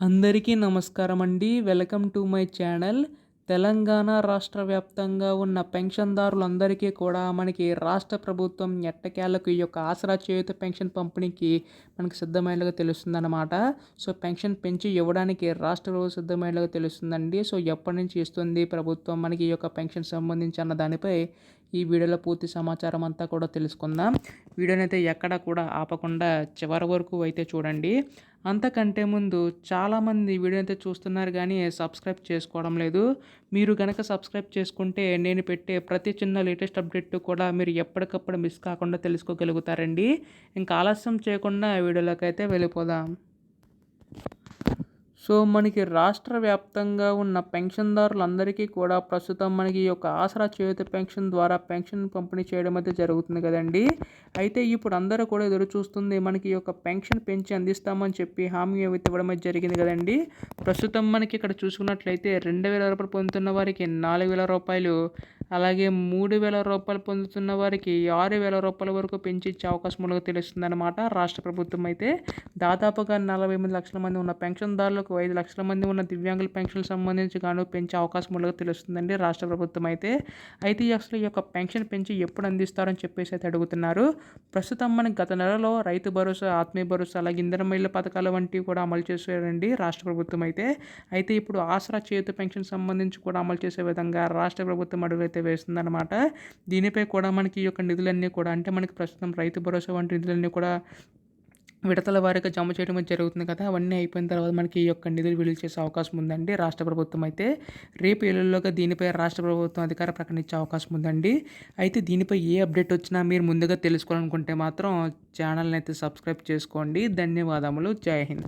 అందరికీ నమస్కారం అండి. Welcome to my channel. Telangana రాష్ట్ర వ్యాప్తంగా ఉన్న పెన్షన్దారులందరికీ కూడా మనకి రాష్ట్ర ప్రభుత్వం ఎట్టకేలకు ఈ యొక్క ఆసరా చేయూత పెన్షన్ పంపిణీకి మనకు సిద్ధమైనగా తెలుస్తుందన్నమాట. సో పెన్షన్ పెంచి ఇవ్వడానికి రాష్ట్ర ప్రభుత్వం సిద్ధమైనగా తెలుస్తుందండి. సో ఎప్పటి నుంచి ఇస్తుంది ప్రభుత్వం మనకి ఈ యొక్క పెన్షన్ సంబంధించి అన్న దానిపై ఈ వీడియోలో పూర్తి సమాచారం అంతా కూడా తెలుసుకుందాం. వీడియోనైతే ఎక్కడ కూడా ఆపకుండా చివరి వరకు అయితే చూడండి. అంతకంటే ముందు చాలామంది వీడియో అయితే చూస్తున్నారు కానీ సబ్స్క్రైబ్ చేసుకోవడం లేదు. మీరు గనక సబ్స్క్రైబ్ చేసుకుంటే నేను పెట్టే ప్రతి చిన్న లేటెస్ట్ అప్డేట్ కూడా మీరు ఎప్పటికప్పుడు మిస్ కాకుండా తెలుసుకోగలుగుతారండి. ఇంకా ఆలస్యం చేయకుండా వీడియోలోకి అయితే వెళ్ళిపోదాం. సో మనకి రాష్ట్ర వ్యాప్తంగా ఉన్న పెన్షన్దారులందరికీ కూడా ప్రస్తుతం మనకి ఈ యొక్క ఆసరా చేయూత పెన్షన్ ద్వారా పెన్షన్ పంపిణీ చేయడం అయితే జరుగుతుంది కదండి. అయితే ఇప్పుడు అందరూ కూడా ఎదురు చూస్తుంది మనకి ఈ యొక్క పెన్షన్ పెంచి అందిస్తామని చెప్పి హామీ అయితే ఇవ్వడం అయితే జరిగింది కదండి. ప్రస్తుతం మనకి ఇక్కడ చూసుకున్నట్లయితే 2,000 రూపాయలు పొందుతున్న వారికి 4,000 రూపాయలు, అలాగే 3,000 రూపాయలు పొందుతున్న వారికి 6,000 రూపాయల వరకు పెంచి ఇచ్చే అవకాశం మనకు తెలుస్తుందన్నమాట. రాష్ట్ర ప్రభుత్వం అయితే దాదాపుగా 48 లక్షల మంది ఉన్న పెన్షన్దారులకు 5 లక్షల మంది ఉన్న దివ్యాంగుల పెన్షన్లకు సంబంధించి గాను పెంచే అవకాశం మనకు తెలుస్తుందండి రాష్ట్ర ప్రభుత్వం అయితే. అసలు ఈ యొక్క పెన్షన్ పెంచి ఎప్పుడు అందిస్తారని చెప్పేసి అయితే అడుగుతున్నారు. ప్రస్తుతం మనకి గత నెలలో రైతు భరోసా, ఆత్మీయ భరోసా, అలాగే ఇంధన మహిళల పథకాలు వంటివి కూడా అమలు చేశారండి రాష్ట్ర ప్రభుత్వం అయితే ఇప్పుడు ఆసరా చేయూత పెన్షన్ సంబంధించి కూడా అమలు చేసే విధంగా రాష్ట్ర ప్రభుత్వం అడుగులైతే వేస్తుందన్నమాట. దీనిపై కూడా మనకి ఈ యొక్క నిధులన్నీ కూడా అంటే మనకి ప్రస్తుతం రైతు భరోసా వంటి నిధులన్నీ కూడా విడతల వారీగా జమ చేయడం జరుగుతుంది కదా. అవన్నీ అయిపోయిన తర్వాత మనకి ఈ యొక్క నిధులు విడుదల చేసే అవకాశం ఉందండి రాష్ట్ర ప్రభుత్వం అయితే. రేపు ఏళ్లలోగా దీనిపై రాష్ట్ర ప్రభుత్వం అధికార ప్రకటన ఇచ్చే అవకాశం ఉందండి. అయితే దీనిపై ఏ అప్డేట్ వచ్చినా మీరు ముందుగా తెలుసుకోవాలనుకుంటే మాత్రం ఛానల్ని అయితే సబ్స్క్రైబ్ చేసుకోండి. ధన్యవాదములు. జై హింద్.